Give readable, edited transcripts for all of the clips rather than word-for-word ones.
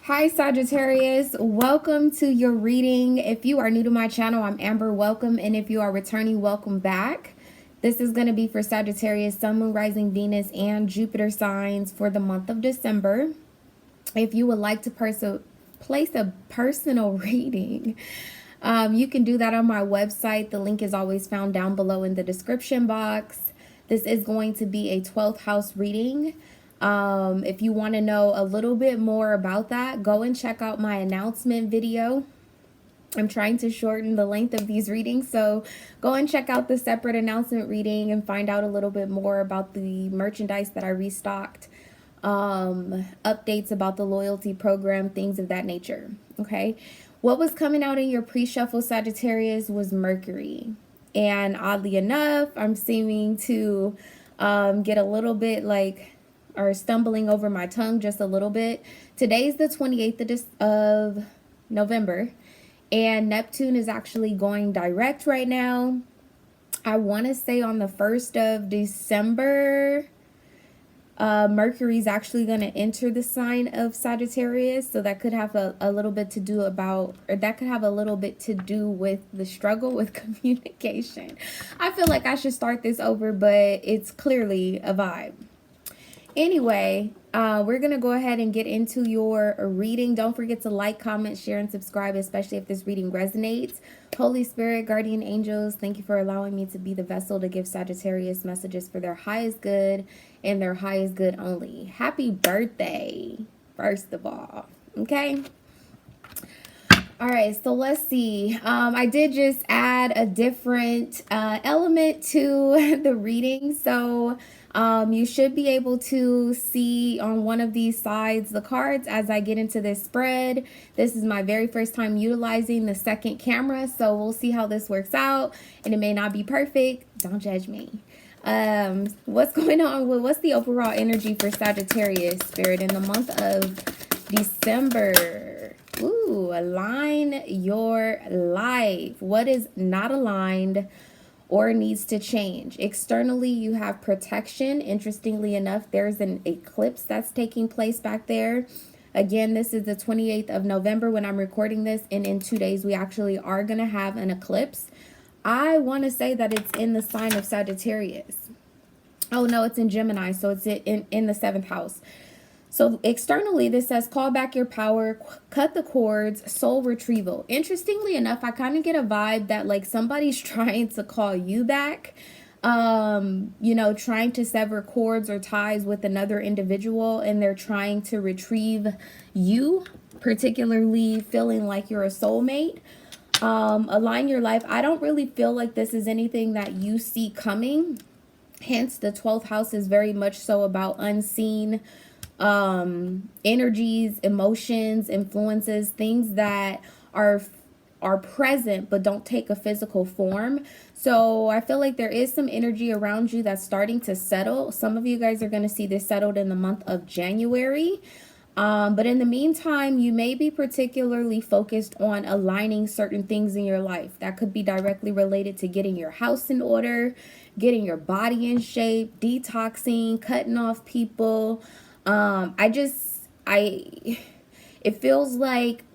Hi Sagittarius, welcome to your reading. If you are new to my channel, I'm Amber, welcome. And if you are returning, welcome back. This is going to be for Sagittarius, Sun, Moon, Rising, Venus, and Jupiter signs for the month of December. If you would like to place a personal reading, you can do that on my website. The link is always found down below in the description box. This is going to be a 12th house reading. If you want to know a little bit more about that, go and check out my announcement video. I'm trying to shorten the length of these readings, so go and check out the separate announcement reading and find out a little bit more about the merchandise that I restocked, updates about the loyalty program, things of that nature. Okay, what was coming out in your pre-shuffle, Sagittarius, was Mercury. And oddly enough, I'm seeming to get a little bit or stumbling over my tongue just a little bit. Today's the 28th of November, and Neptune is actually going direct right now. I want to say on the 1st of December, Mercury's actually going to enter the sign of Sagittarius, so that could have a little bit to do with the struggle with communication. I feel like I should start this over, but it's clearly a vibe. Anyway, we're going to go ahead and get into your reading. Don't forget to like, comment, share, and subscribe, especially if this reading resonates. Holy Spirit, guardian angels, thank you for allowing me to be the vessel to give Sagittarius messages for their highest good and their highest good only. Happy birthday, first of all. Okay? All right, so let's see. I did just add a different element to the reading. So you should be able to see on one of these sides the cards as I get into this spread. This is my very first time utilizing the second camera, so we'll see how this works out. And it may not be perfect. Don't judge me. What's going on? What's the overall energy for Sagittarius, Spirit, in the month of December? Ooh, align your life. What is not aligned or needs to change? Externally, you have protection. Interestingly enough, there's an eclipse that's taking place back there. Again, this is the 28th of November when I'm recording this, and in 2 days, we actually are going to have an eclipse. I want to say that it's in the sign of Sagittarius. Oh, no, it's in Gemini, so it's in the 7th house. So externally, this says, call back your power, cut the cords, soul retrieval. Interestingly enough, I kind of get a vibe that like somebody's trying to call you back, you know, trying to sever cords or ties with another individual, and they're trying to retrieve you, particularly feeling like you're a soulmate. Align your life. I don't really feel like this is anything that you see coming. Hence, the 12th house is very much so about unseen energies, emotions, influences, things that are present but don't take a physical form. So I feel like there is some energy around you that's starting to settle. Some of you guys are going to see this settled in the month of January. But in the meantime, you may be particularly focused on aligning certain things in your life. That could be directly related to getting your house in order, getting your body in shape, detoxing, cutting off people. It feels like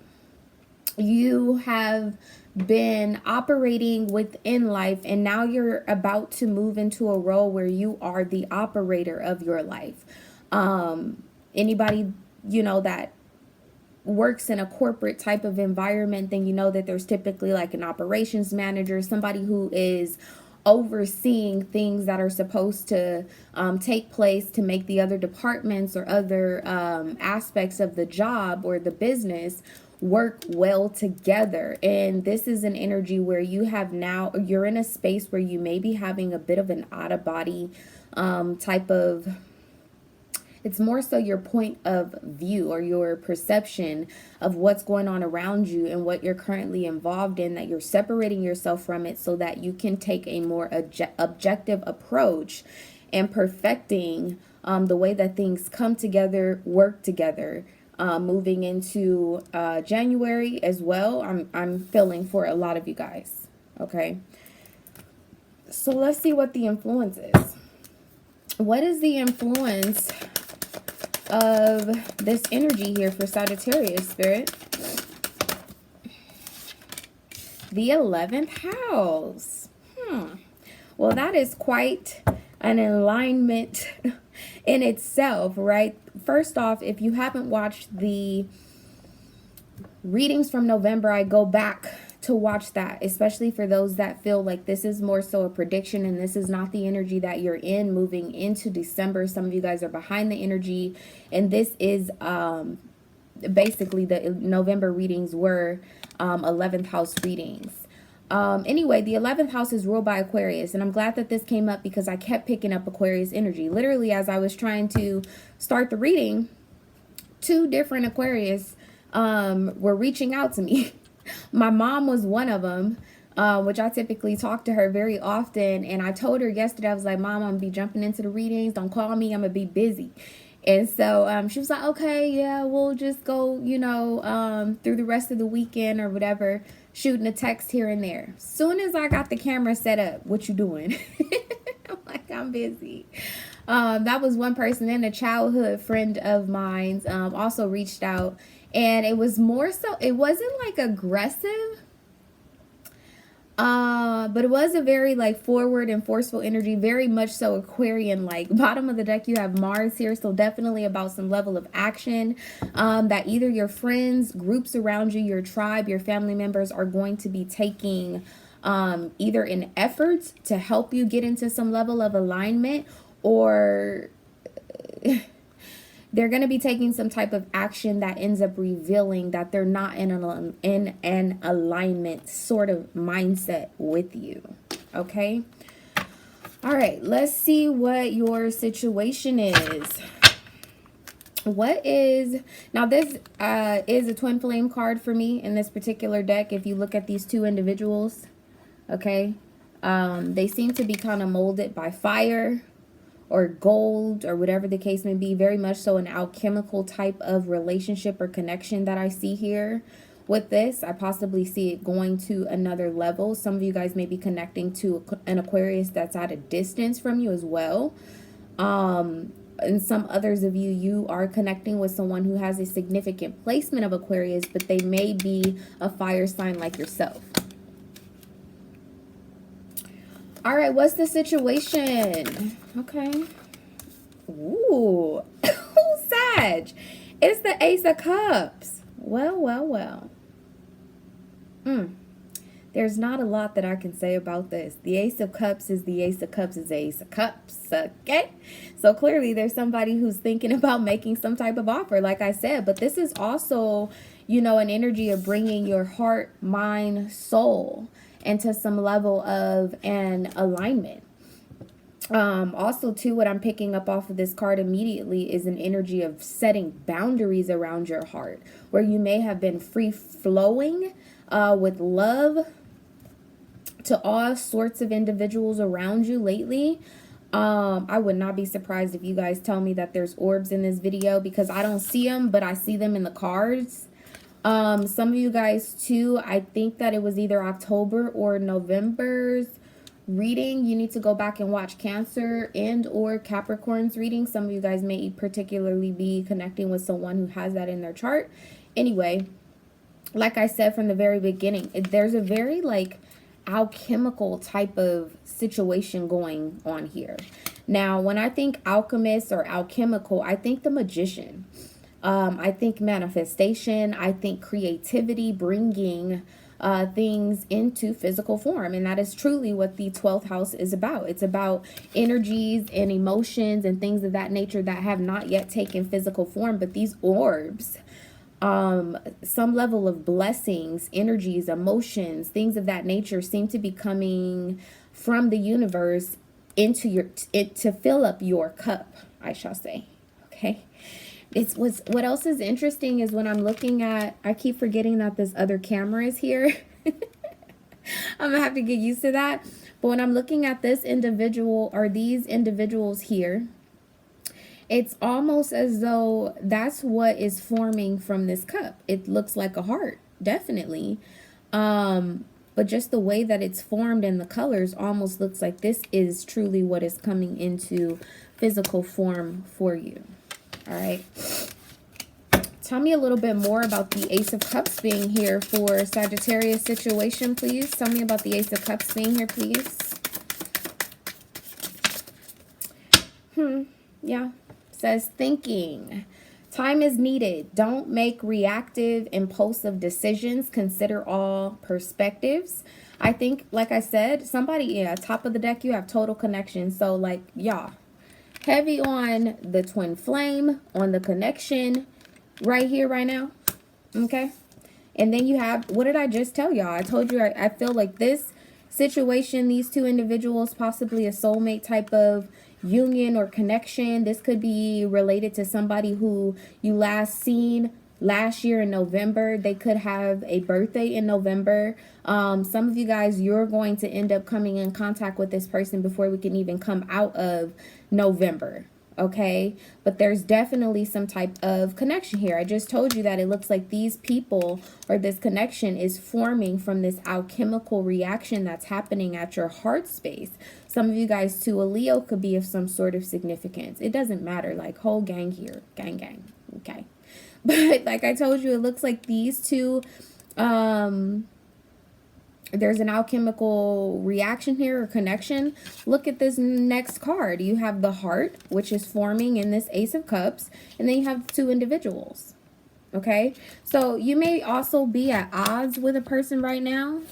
you have been operating within life, and now you're about to move into a role where you are the operator of your life. Anybody, you know, that works in a corporate type of environment, then you know that there's typically like an operations manager, somebody who is overseeing things that are supposed to take place to make the other departments or other aspects of the job or the business work well together. And this is an energy where you're in a space where you may be having a bit of an out of body type of, it's more so your point of view or your perception of what's going on around you and what you're currently involved in, that you're separating yourself from it so that you can take a more objective approach and perfecting the way that things come together, work together, moving into January as well. I'm feeling for a lot of you guys. Okay. So let's see what the influence is. What is the influence of this energy here for Sagittarius, Spirit. The 11th house. Well, that is quite an alignment in itself, right? First off, if you haven't watched the readings from November, I go back to watch that, especially for those that feel like this is more so a prediction and this is not the energy that you're in moving into December. Some of you guys are behind the energy, and this is basically the November readings were 11th house readings. Anyway, the 11th house is ruled by Aquarius, and I'm glad that this came up because I kept picking up Aquarius energy. Literally, as I was trying to start the reading, 2 different Aquarius were reaching out to me. My mom was one of them, which I typically talk to her very often. And I told her yesterday, I was like, Mom, I'm going to be jumping into the readings. Don't call me. I'm going to be busy. And so she was like, okay, yeah, we'll just go, you know, through the rest of the weekend or whatever, shooting a text here and there. Soon as I got the camera set up, what you doing? I'm like, I'm busy. That was one person. And a childhood friend of mine also reached out. And it was more so, it wasn't like aggressive, but it was a very like forward and forceful energy, very much so Aquarian like. Bottom of the deck, you have Mars here, so definitely about some level of action that either your friends, groups around you, your tribe, your family members are going to be taking either in efforts to help you get into some level of alignment, or they're going to be taking some type of action that ends up revealing that they're not in an alignment sort of mindset with you. Okay. All right. Let's see what your situation is. What is, now this is a twin flame card for me in this particular deck. If you look at these 2 individuals, okay, they seem to be kind of molded by fire or gold or whatever the case may be. Very much so an alchemical type of relationship or connection that I see here with this. I possibly see it going to another level. Some of you guys may be connecting to an Aquarius that's at a distance from you as well. And some others of you, you are connecting with someone who has a significant placement of Aquarius, but they may be a fire sign like yourself. All right, what's the situation? Okay. Ooh, Sag. It's the Ace of Cups. Well. There's not a lot that I can say about this. The Ace of Cups is the Ace of Cups is the Ace of Cups, okay? So clearly there's somebody who's thinking about making some type of offer, like I said. But this is also, you know, an energy of bringing your heart, mind, soul into some level of an alignment. Also too, what I'm picking up off of this card immediately is an energy of setting boundaries around your heart, where you may have been free flowing with love to all sorts of individuals around you lately. I would not be surprised if you guys tell me that there's orbs in this video, because I don't see them, but I see them in the cards. Some of you guys too, I think that it was either October or November's reading. You need to go back and watch Cancer and or Capricorn's reading. Some of you guys may particularly be connecting with someone who has that in their chart. Anyway, like I said from the very beginning, there's a very like alchemical type of situation going on here. Now, when I think alchemist or alchemical, I think the magician. I think manifestation. I think creativity, bringing things into physical form. And that is truly what the 12th house is about. It's about energies and emotions and things of that nature that have not yet taken physical form. But these orbs, some level of blessings, energies, emotions, things of that nature seem to be coming from the universe into to fill up your cup, I shall say. Okay. What else is interesting is when I'm looking at, I keep forgetting that this other camera is here. I'm gonna have to get used to that. But when I'm looking at this individual or these individuals here, it's almost as though that's what is forming from this cup. It looks like a heart, definitely. But just the way that it's formed and the colors almost looks like this is truly what is coming into physical form for you. All right. Tell me a little bit more about the Ace of Cups being here for Sagittarius situation, please. Tell me about the Ace of Cups being here, please. Yeah. Says thinking. Time is needed. Don't make reactive, impulsive decisions. Consider all perspectives. I think, like I said, somebody, yeah, top of the deck, you have total connection. So, like, y'all, heavy on the twin flame, on the connection right here, right now. Okay? And then you have, what did I just tell y'all? I told you I feel like this situation, these two individuals, possibly a soulmate type of union or connection. This could be related to somebody who you last seen last year in November. They could have a birthday in November. Some of you guys, you're going to end up coming in contact with this person before we can even come out of November. Okay, but there's definitely some type of connection here. I just told you that it looks like these people or this connection is forming from this alchemical reaction that's happening at your heart space. Some of you guys too, a Leo could be of some sort of significance. It doesn't matter, like whole gang here, gang, okay. But like I told you, it looks like these two, there's an alchemical reaction here or connection. Look at this next card. You have the heart, which is forming in this Ace of Cups, and then you have two individuals. Okay, so you may also be at odds with a person right now,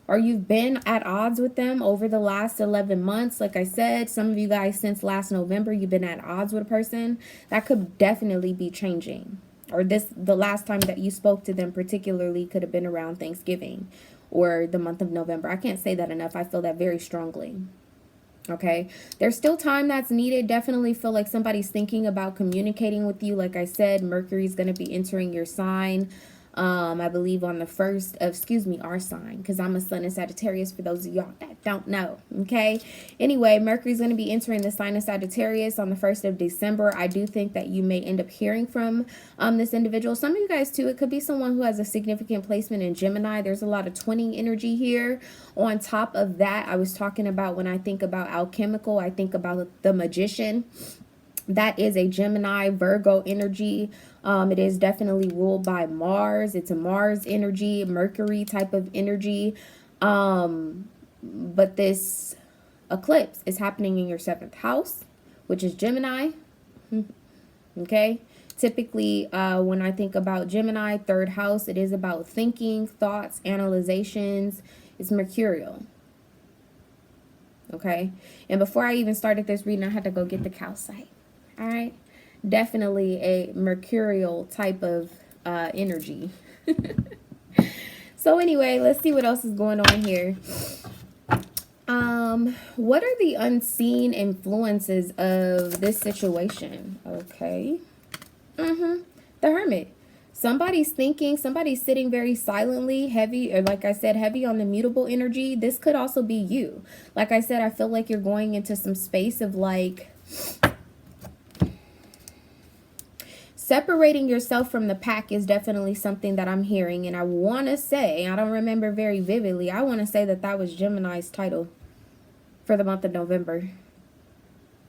or you've been at odds with them over the last 11 months. Like I said, some of you guys since last November, you've been at odds with a person. That could definitely be changing. Or the last time that you spoke to them particularly could have been around Thanksgiving or the month of November. I can't say that enough. I feel that very strongly. Okay, there's still time that's needed. Definitely feel like somebody's thinking about communicating with you. Like I said, Mercury's going to be entering your sign. I believe on the 1st of, excuse me, our sign, because I'm a Sun in Sagittarius for those of y'all that don't know. Okay, anyway, Mercury's going to be entering the sign of Sagittarius on the 1st of December. I do think that you may end up hearing from this individual. Some of you guys too, it could be someone who has a significant placement in Gemini. There's a lot of twinning energy here. On top of that, I was talking about when I think about alchemical, I think about the Magician. That is a Gemini Virgo energy. It is definitely ruled by Mars. It's a Mars energy, Mercury type of energy. But this eclipse is happening in your 7th house, which is Gemini. Okay. Typically, when I think about Gemini, 3rd house, it is about thinking, thoughts, analyzations. It's mercurial. Okay. And before I even started this reading, I had to go get the calcite. All right, definitely a mercurial type of energy. So anyway, let's see what else is going on here. What are the unseen influences of this situation? Okay. The Hermit. Somebody's thinking, somebody's sitting very silently, heavy, or like I said, heavy on the mutable energy. This could also be you. Like I said, I feel like you're going into some space of like separating yourself from the pack is definitely something that I'm hearing. And I want to say, I don't remember very vividly, I want to say that that was Gemini's title for the month of November.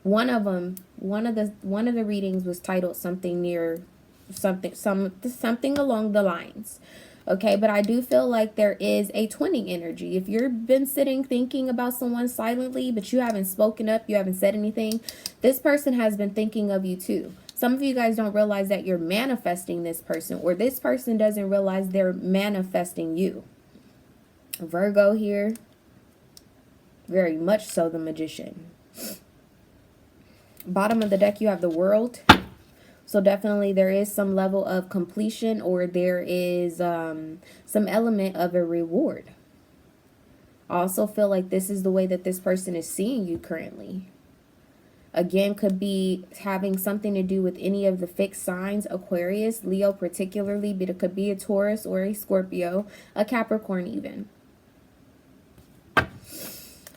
One of them, one of the readings was titled something near something along the lines. Okay, but I do feel like there is a twinning energy. If you've been sitting thinking about someone silently, but you haven't spoken up, you haven't said anything, this person has been thinking of you too. Some of you guys don't realize that you're manifesting this person, or this person doesn't realize they're manifesting you. Virgo here. Very much so the Magician. Bottom of the deck, you have the World. So definitely there is some level of completion, or there is some element of a reward. I also feel like this is the way that this person is seeing you currently. Again, could be having something to do with any of the fixed signs, Aquarius, Leo particularly, but it could be a Taurus or a Scorpio, a Capricorn even.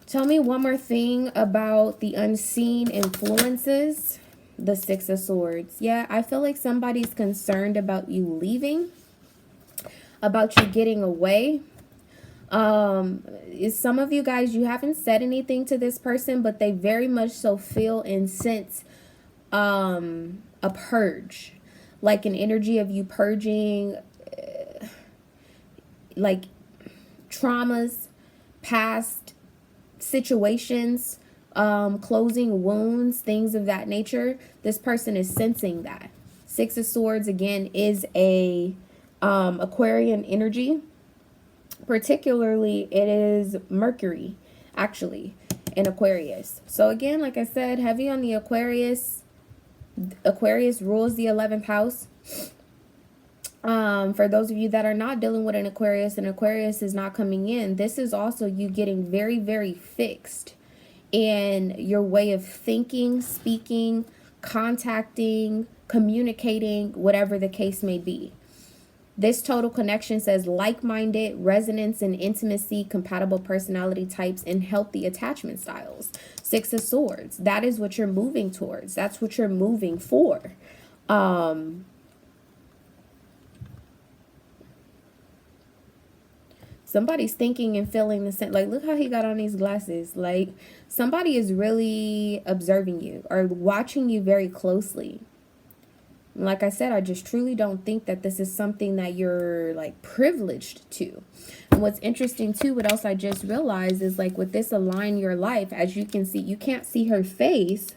Tell me one more thing about the unseen influences. The 6 of Swords. Yeah, I feel like somebody's concerned about you leaving, about you getting away. Some of you guys, you haven't said anything to this person, but they very much so feel and sense a purge, like an energy of you purging like traumas, past situations, closing wounds, things of that nature. This person is sensing that. Six of Swords, again, is a Aquarian energy. Particularly, it is Mercury, actually, in Aquarius. So again, like I said, heavy on the Aquarius. Aquarius rules the 11th house. For those of you that are not dealing with an Aquarius and Aquarius is not coming in, this is also you getting very, very fixed in your way of thinking, speaking, contacting, communicating, whatever the case may be. This total connection says like-minded, resonance and intimacy, compatible personality types, and healthy attachment styles. Six of Swords. That is what you're moving towards. That's what you're moving for. Somebody's thinking and feeling the same. Like, look how he got on these glasses. Like, somebody is really observing you or watching you very closely. Like I said, I just truly don't think that this is something that you're like privileged to. And what's interesting too, what else I just realized is like with this align your life, as you can see, you can't see her face,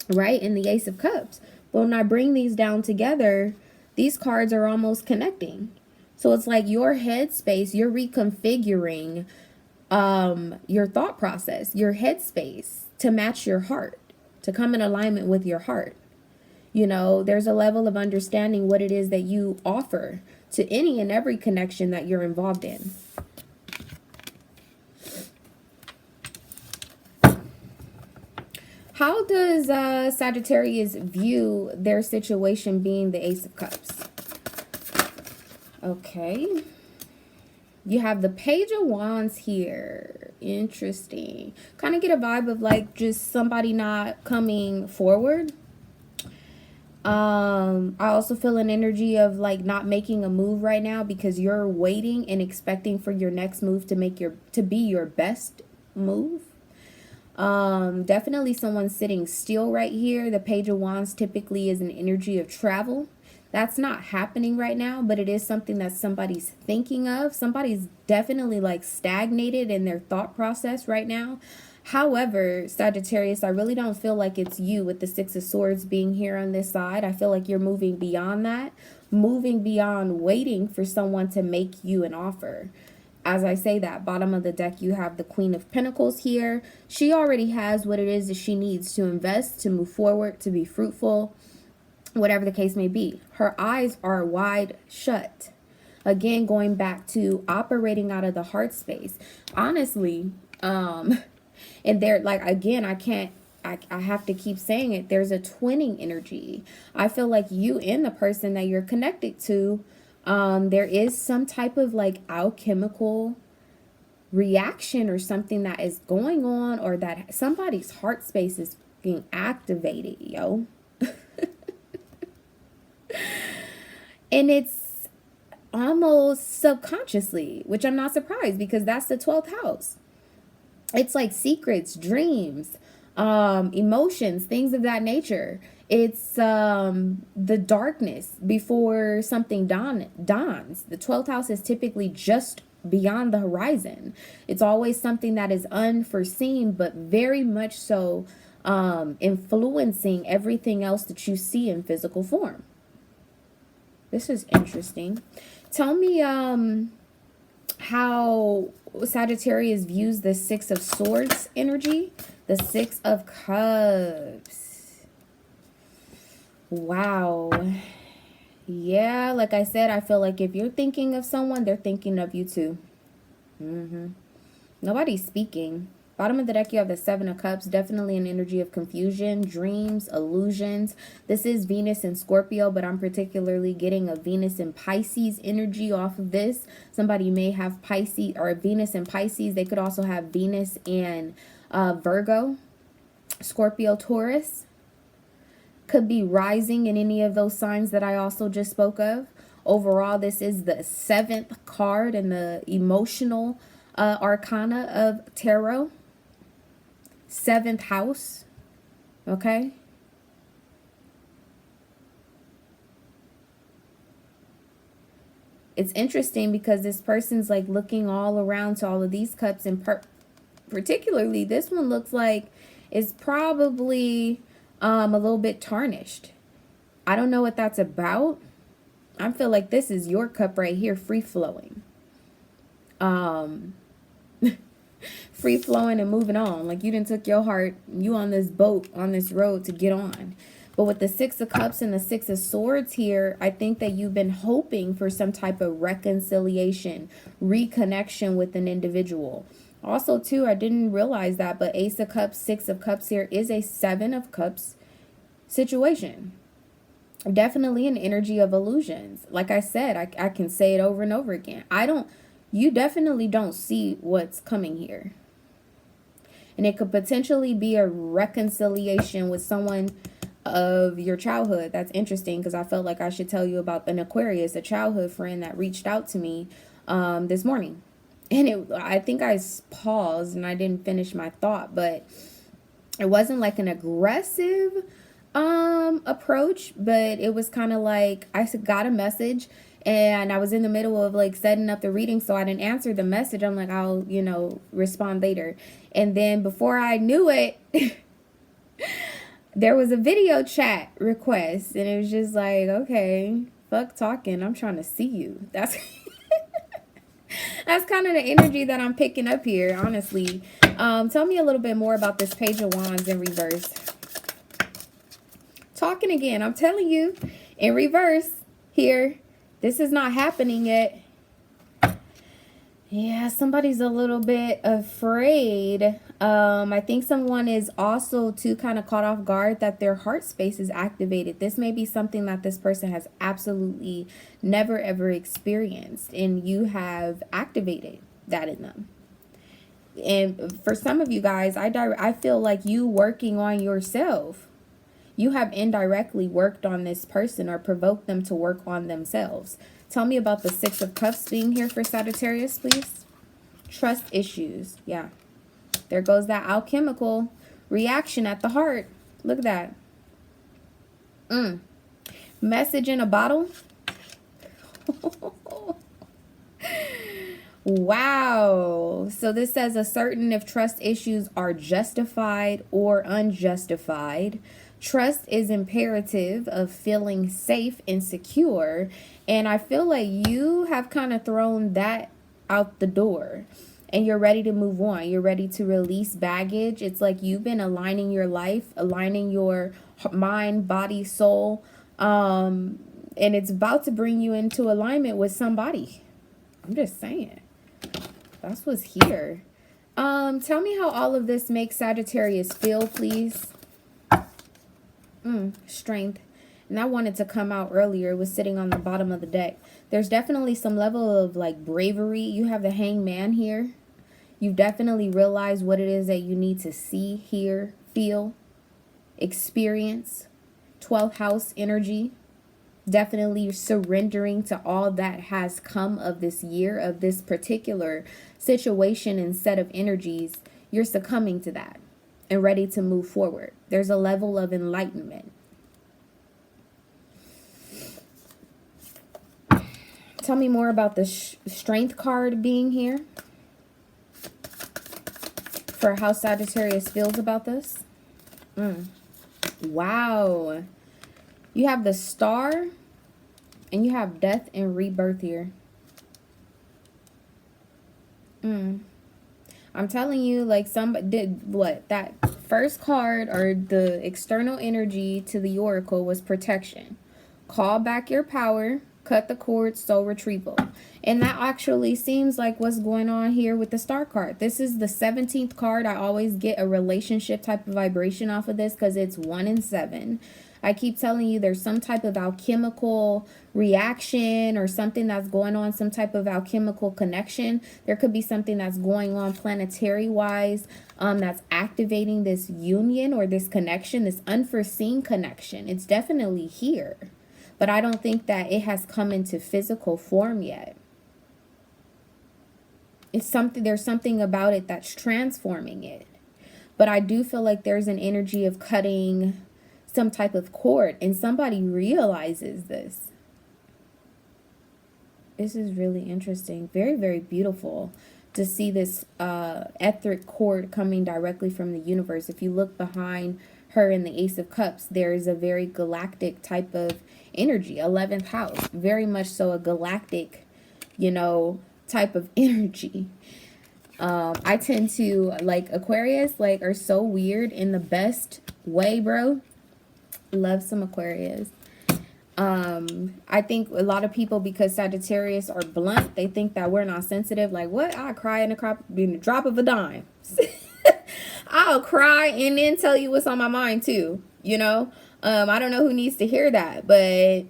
right? In the Ace of Cups. But when I bring these down together, these cards are almost connecting. So it's like your headspace, you're reconfiguring your thought process, your headspace to match your heart, to come in alignment with your heart. You know, there's a level of understanding what it is that you offer to any and every connection that you're involved in. How does Sagittarius view their situation being the Ace of Cups? Okay. You have the Page of Wands here. Interesting. Kind of get a vibe of like just somebody not coming forward. I also feel an energy of like not making a move right now because you're waiting and expecting for your next move to be your best move. Definitely someone sitting still right here. The Page of Wands typically is an energy of travel. That's not happening right now, but it is something that somebody's thinking of. Somebody's definitely like stagnated in their thought process right now. However, Sagittarius, I really don't feel like it's you with the Six of Swords being here on this side. I feel like you're moving beyond that, moving beyond waiting for someone to make you an offer. As I say that, bottom of the deck, you have the Queen of Pentacles here. She already has what it is that she needs to invest, to move forward, to be fruitful, whatever the case may be. Her eyes are wide shut. Again, going back to operating out of the heart space. Honestly, and they're like, again, I have to keep saying it. There's a twinning energy. I feel like you and the person that you're connected to, there is some type of like alchemical reaction or something that is going on, or that somebody's heart space is being activated, yo. And it's almost subconsciously, which I'm not surprised because that's the 12th house. It's like secrets, dreams, emotions, things of that nature. It's the darkness before something dawns. The 12th house is typically just beyond the horizon. It's always something that is unforeseen, but very much so influencing everything else that you see in physical form. This is interesting. Tell me how Sagittarius views the Six of Swords energy. The Six of Cups. Wow. Yeah, like I said, I feel like if you're thinking of someone, they're thinking of you too. Nobody's speaking. Bottom of the deck, you have the Seven of Cups. Definitely an energy of confusion, dreams, illusions. This is Venus and Scorpio, but I'm particularly getting a Venus and Pisces energy off of this. Somebody may have Pisces or Venus and Pisces. They could also have Venus and Virgo, Scorpio, Taurus. Could be rising in any of those signs that I also just spoke of. Overall, this is the 7th card in the emotional arcana of tarot. 7th house. Okay. it's interesting because this person's like looking all around to all of these cups, and particularly this one looks like it's probably a little bit tarnished. I don't know what that's about. I feel like this is your cup right here, free flowing. Free flowing and moving on. Like you done took your heart, you on this boat, on this road to get on. But with the Six of Cups and the Six of Swords here, I think that you've been hoping for some type of reconciliation, reconnection with an individual. Also, too, I didn't realize that, but Ace of Cups, Six of Cups here is a Seven of Cups situation. Definitely an energy of illusions. Like I said, I can say it over and over again. You definitely don't see what's coming here. And it could potentially be a reconciliation with someone of your childhood. That's interesting because I felt like I should tell you about an Aquarius, a childhood friend that reached out to me this morning. And I think I paused and I didn't finish my thought, but it wasn't like an aggressive approach, but it was kind of like I got a message and I was in the middle of like setting up the reading, so I didn't answer the message. I'm like, I'll, respond later. And then before I knew it, there was a video chat request, and it was just like, okay, fuck talking, I'm trying to see you. That's that's kind of the energy that I'm picking up here, honestly. Tell me a little bit more about this Page of Wands in reverse. Talking again, I'm telling you, in reverse here. This is not happening yet. Yeah, somebody's a little bit afraid. I think someone is also too kind of caught off guard that their heart space is activated. This may be something that this person has absolutely never ever experienced, and you have activated that in them. And for some of you guys, I feel like you working on yourself. You have indirectly worked on this person or provoked them to work on themselves. Tell me about the Six of Cups being here for Sagittarius, please. Trust issues. Yeah. There goes that alchemical reaction at the heart. Look at that. Message in a bottle. Wow. So this says ascertain if trust issues are justified or unjustified. Trust is imperative of feeling safe and secure. And I feel like you have kind of thrown that out the door. And you're ready to move on. You're ready to release baggage. It's like you've been aligning your life, aligning your mind, body, soul. And it's about to bring you into alignment with somebody. I'm just saying. That's what's here. Tell me how all of this makes Sagittarius feel, please. Strength. And I wanted to come out earlier. It was sitting on the bottom of the deck. There's definitely some level of like bravery. You have the Hangman here. You've definitely realized what it is that you need to see, hear, feel, experience. 12th house energy. Definitely surrendering to all that has come of this year, of this particular situation and set of energies. You're succumbing to that and ready to move forward. There's a level of enlightenment. Tell me more about the strength card being here for how Sagittarius feels about this. Wow. You have the Star and you have death and rebirth here. I'm telling you, like somebody did what? That first card or the external energy to the Oracle was protection. Call back your power, cut the cord, soul retrieval. And that actually seems like what's going on here with the Star card. This is the 17th card. I always get a relationship type of vibration off of this because it's 1 and 7. I keep telling you there's some type of alchemical reaction or something that's going on, some type of alchemical connection. There could be something that's going on planetary wise that's activating this union or this connection, this unforeseen connection. It's definitely here, but I don't think that it has come into physical form yet. It's something, there's something about it that's transforming it. But I do feel like there's an energy of cutting some type of cord, and somebody realizes this. This is really interesting. Very, very beautiful to see this etheric cord coming directly from the universe. If you look behind her in the Ace of Cups, there is a very galactic type of energy. 11th house. Very much so a galactic, you know, type of energy. I tend to, like, Aquarius, like, are so weird in the best way, bro. Love some Aquarius. I think a lot of people, because Sagittarius are blunt, they think that we're not sensitive. Like, what? I cry in the drop of a dime. I'll cry and then tell you what's on my mind too, you know. I don't know who needs to hear that, but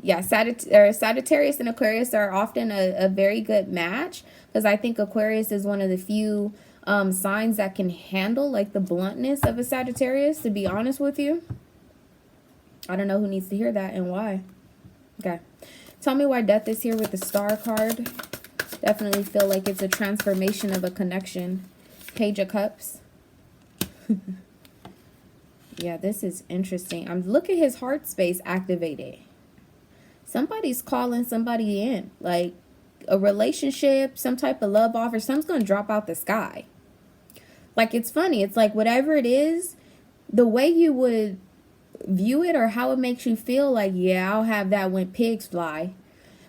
yeah, Sagittarius and Aquarius are often a very good match, because I think Aquarius is one of the few signs that can handle, like, the bluntness of a Sagittarius, to be honest with you. I don't know who needs to hear that and why. Okay. Tell me why death is here with the Star card. Definitely feel like it's a transformation of a connection. Page of Cups. Yeah, this is interesting. Look at his heart space activated. Somebody's calling somebody in. Like, a relationship, some type of love offer, something's going to drop out the sky. Like, it's funny. It's like whatever it is, the way you would view it or how it makes you feel, like, yeah, I'll have that when pigs fly.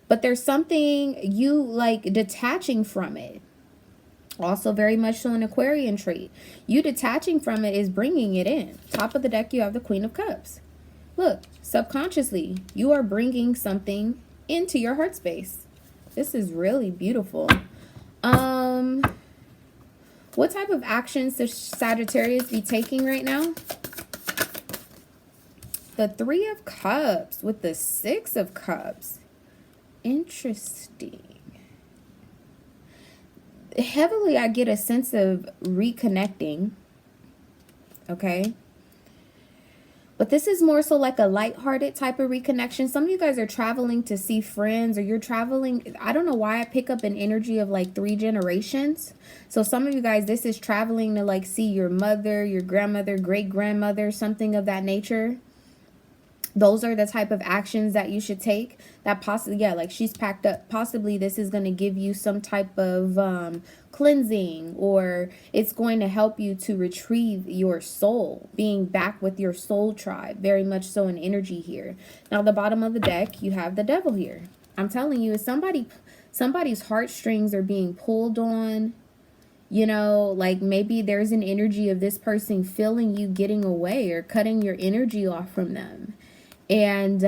But there's something you, like, detaching from it. Also very much so an Aquarian trait. You detaching from it is bringing it in. Top of the deck, you have the Queen of Cups. Look, subconsciously, you are bringing something into your heart space. This is really beautiful. What type of actions does Sagittarius be taking right now? The Three of Cups with the Six of Cups. Interesting. Heavily, I get a sense of reconnecting. Okay. But this is more so like a lighthearted type of reconnection. Some of you guys are traveling to see friends, or you're traveling. I don't know why I pick up an energy of like 3 generations. So some of you guys, this is traveling to like see your mother, your grandmother, great-grandmother, something of that nature. Those are the type of actions that you should take. That possibly, yeah, like she's packed up. Possibly this is going to give you some type of cleansing, or it's going to help you to retrieve your soul, being back with your soul tribe. Very much so an energy here. Now, the bottom of the deck, you have the devil here. I'm telling you, somebody's heartstrings are being pulled on. You know, like maybe there's an energy of this person feeling you getting away or cutting your energy off from them. And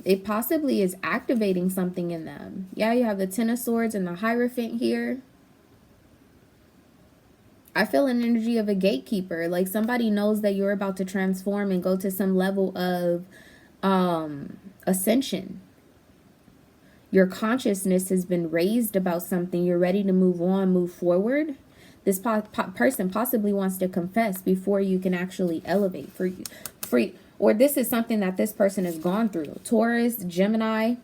it possibly is activating something in them. Yeah, you have the Ten of Swords and the Hierophant here. I feel an energy of a gatekeeper. Like somebody knows that you're about to transform and go to some level of ascension. Your consciousness has been raised about something. You're ready to move on, move forward. This person possibly wants to confess before you can actually elevate for you. Or this is something that this person has gone through. Taurus, Gemini.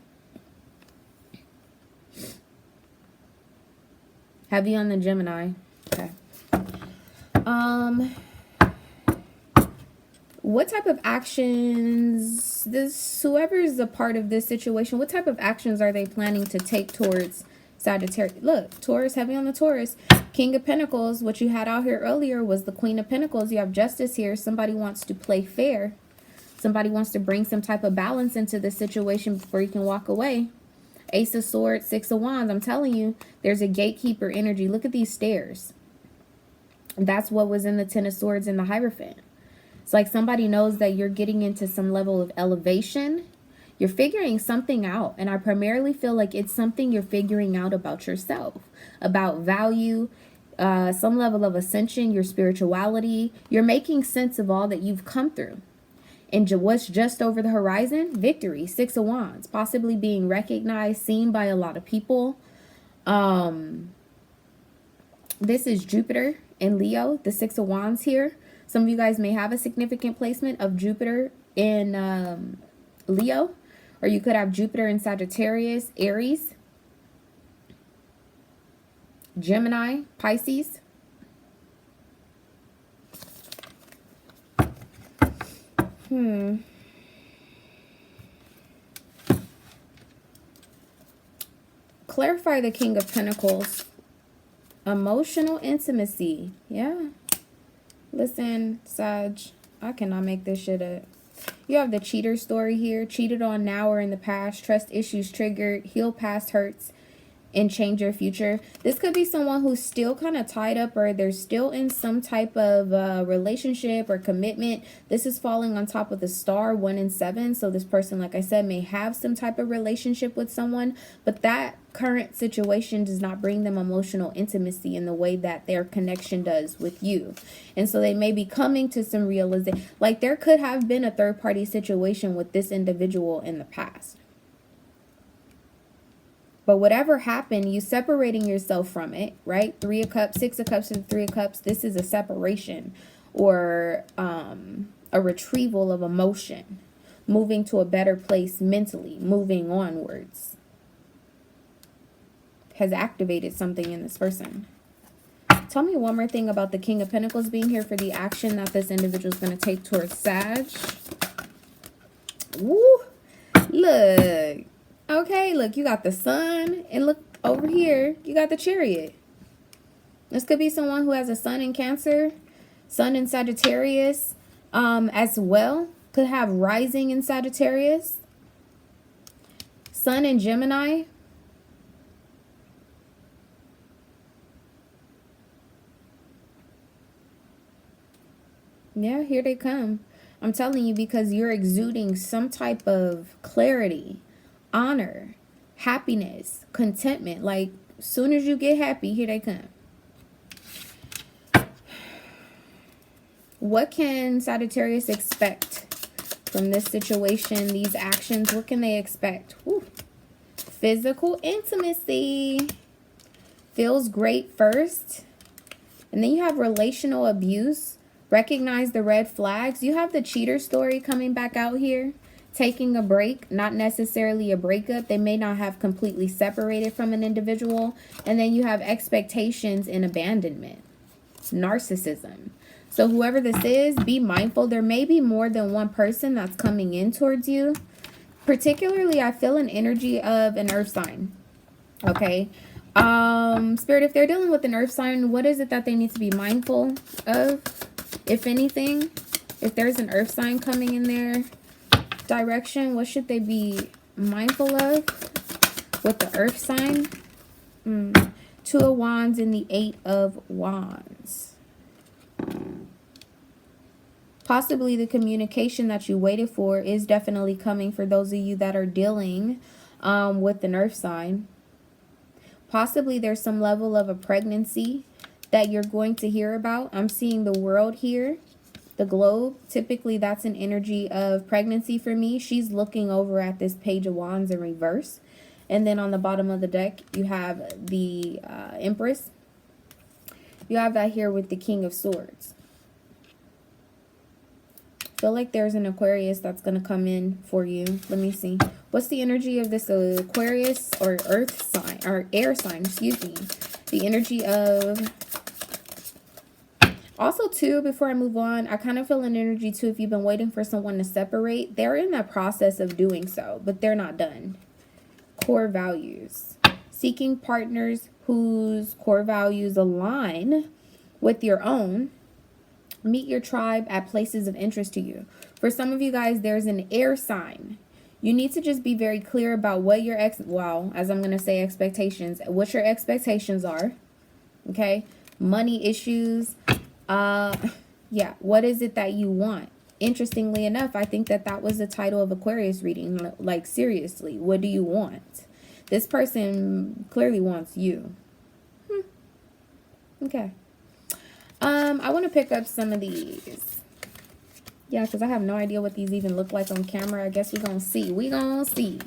Heavy on the Gemini. Okay. What type of actions, whoever is a part of this situation, what type of actions are they planning to take towards Sagittarius? Look, Taurus, heavy on the Taurus. King of Pentacles, what you had out here earlier was the Queen of Pentacles. You have Justice here. Somebody wants to play fair. Somebody wants to bring some type of balance into the situation before you can walk away. Ace of Swords, Six of Wands. I'm telling you, there's a gatekeeper energy. Look at these stairs. That's what was in the Ten of Swords and the Hierophant. It's like somebody knows that you're getting into some level of elevation. You're figuring something out. And I primarily feel like it's something you're figuring out about yourself, about value, some level of ascension, your spirituality. You're making sense of all that you've come through. And what's just over the horizon? Victory, Six of Wands, possibly being recognized, seen by a lot of people. This is Jupiter in Leo, the Six of Wands here. Some of you guys may have a significant placement of Jupiter in Leo, or you could have Jupiter in Sagittarius, Aries, Gemini, Pisces. clarify the King of Pentacles. Emotional intimacy. Yeah. Listen, Sag, I cannot make this shit up. You have the cheater story here. Cheated on now or in the past. Trust issues triggered. Heal past hurts and change your future. This could be someone who's still kind of tied up, or they're still in some type of relationship or commitment. This is falling on top of the star 1 and 7. So this person, like I said, may have some type of relationship with someone, but that current situation does not bring them emotional intimacy in the way that their connection does with you. And so they may be coming to some realization, like there could have been a third party situation with this individual in the past. But whatever happened, you separating yourself from it, right? 3 of Cups, 6 of Cups, and 3 of Cups. This is a separation or a retrieval of emotion. Moving to a better place mentally. Moving onwards. Has activated something in this person. Tell me one more thing about the King of Pentacles being here for the action that this individual is going to take towards Sag. Woo! Look. Okay, look, you got the Sun, and look over here, you got the Chariot. This could be someone who has a Sun in Cancer, Sun in Sagittarius, as well. Could have rising in Sagittarius, Sun in Gemini. Yeah, here they come. I'm telling you, because you're exuding some type of clarity, honor, happiness, contentment. Like, as soon as you get happy, here they come. What can Sagittarius expect from this situation, these actions? What can they expect? Whew. Physical intimacy. Feels great first. And then you have relational abuse. Recognize the red flags. You have the cheater story coming back out here. Taking a break, not necessarily a breakup. They may not have completely separated from an individual. And then you have expectations and abandonment. Narcissism. So whoever this is, be mindful. There may be more than one person that's coming in towards you. Particularly, I feel an energy of an earth sign. Okay. Spirit, if they're dealing with an earth sign, what is it that they need to be mindful of? If anything, if there's an earth sign coming in there direction, what should they be mindful of with the earth sign? 2 of Wands and the 8 of Wands. Possibly the communication that you waited for is definitely coming for those of you that are dealing with an earth sign. Possibly there's some level of a pregnancy that you're going to hear about. I'm seeing the world here. The globe, typically that's an energy of pregnancy for me. She's looking over at this Page of Wands in reverse. And then on the bottom of the deck, you have the Empress. You have that here with the King of Swords. I feel like there's an Aquarius that's going to come in for you. Let me see. What's the energy of this Aquarius or earth sign, or air sign, excuse me. The energy of... Also, too, before I move on, I kind of feel an energy, too, if you've been waiting for someone to separate. They're in the process of doing so, but they're not done. Core values. Seeking partners whose core values align with your own. Meet your tribe at places of interest to you. For some of you guys, there's an air sign. You need to just be very clear about what your as I'm going to say expectations, what your expectations are. Okay? Money issues. Yeah, what is it that you want? Interestingly enough, I think that that was the title of Aquarius reading. Like, seriously, what do you want? This person clearly wants you. Okay. I want to pick up some of these. Yeah, because I have no idea what these even look like on camera. I guess we're going to see. We going to see.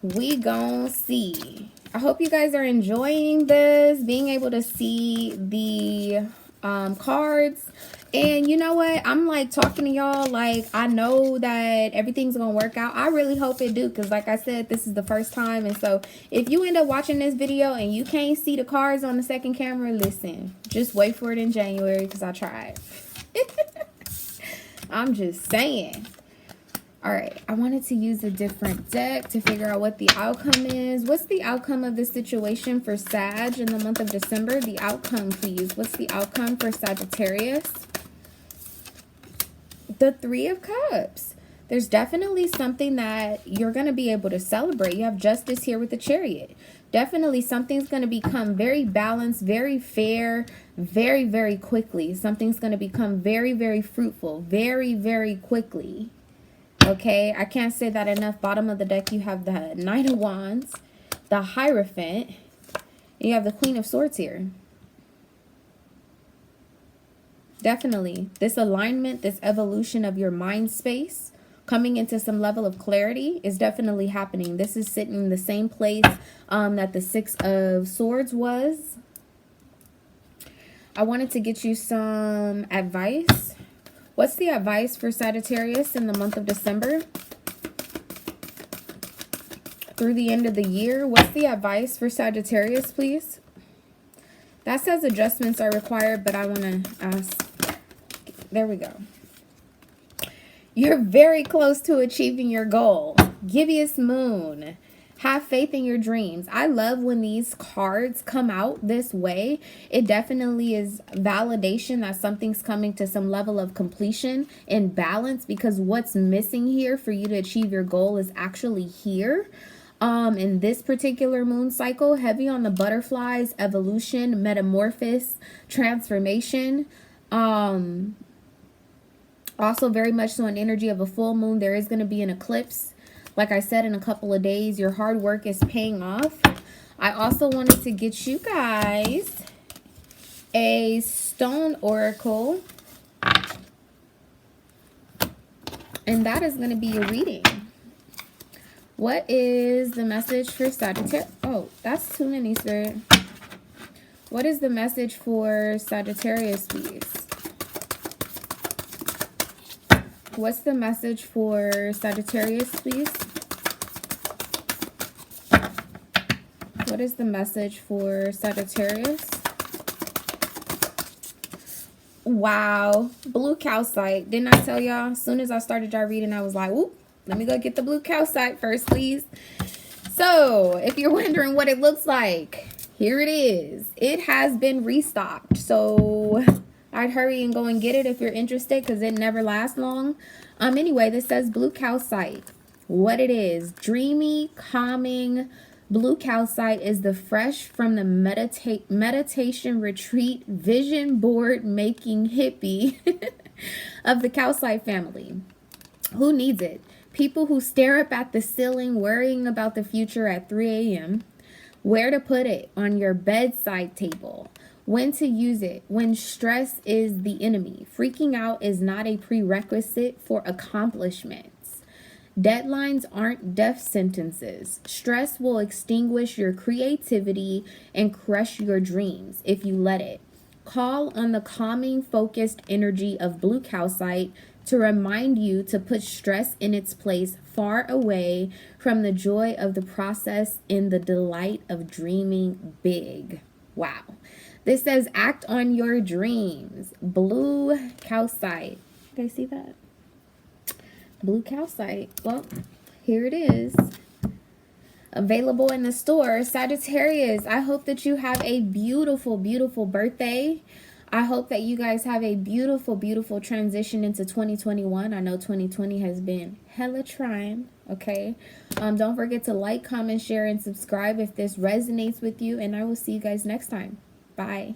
We going to see. I hope you guys are enjoying this, being able to see the cards. And you know what? I'm like talking to y'all like I know that everything's going to work out. I really hope it do, because like I said, this is the first time. And so if you end up watching this video and you can't see the cards on the second camera, listen, just wait for it in January, because I tried. I'm just saying. All right, I wanted to use a different deck to figure out what the outcome is. What's the outcome of this situation for Sag in the month of December? The outcome, please. What's the outcome for Sagittarius? The Three of Cups. There's definitely something that you're going to be able to celebrate. You have Justice here with the Chariot. Definitely something's going to become very balanced, very fair, very, very quickly. Something's going to become very, very fruitful, very, very quickly. Okay, I can't say that enough. Bottom of the deck, you have the Knight of Wands, the Hierophant, and you have the Queen of Swords here. Definitely, this alignment, this evolution of your mind space, coming into some level of clarity is definitely happening. This is sitting in the same place that the Six of Swords was. I wanted to get you some advice. What's the advice for Sagittarius in the month of December? Through the end of the year, what's the advice for Sagittarius, please? That says adjustments are required, but I want to ask. There we go. You're very close to achieving your goal. Gibbous Moon. Have faith in your dreams. I love when these cards come out this way. It definitely is validation that something's coming to some level of completion and balance, because what's missing here for you to achieve your goal is actually here. In this particular moon cycle, heavy on the butterflies, evolution, metamorphosis, transformation. Also very much so an energy of a full moon. There is going to be an eclipse. Like I said, in a couple of days, your hard work is paying off. I also wanted to get you guys a stone oracle. And that is going to be your reading. What is the message for Sagittarius? Oh, that's too many, Spirit. What is the message for Sagittarius, please? What's the message for Sagittarius, please? What is the message for Sagittarius? Wow. Blue calcite. Didn't I tell y'all? As soon as I started y'all reading, I was like, whoop, let me go get the blue calcite first, please. So, if you're wondering what it looks like, here it is. It has been restocked. So, I'd hurry and go and get it if you're interested, because it never lasts long. Anyway, this says blue calcite. What it is: dreamy, calming. Blue calcite is the fresh from the meditation retreat vision board making hippie of the calcite family. Who needs it? People who stare up at the ceiling worrying about the future at 3 a.m. Where to put it? On your bedside table. When to use it? When stress is the enemy. Freaking out is not a prerequisite for accomplishments. Deadlines aren't death sentences. Stress will extinguish your creativity and crush your dreams if you let it. Call on the calming, focused energy of blue calcite to remind you to put stress in its place, far away from the joy of the process and the delight of dreaming big. Wow. This says act on your dreams. Blue calcite. You guys see that? Blue calcite. Well, here it is. Available in the store. Sagittarius, I hope that you have a beautiful, beautiful birthday. I hope that you guys have a beautiful, beautiful transition into 2021. I know 2020 has been hella trying, okay? Don't forget to like, comment, share, and subscribe if this resonates with you, and I will see you guys next time. Bye.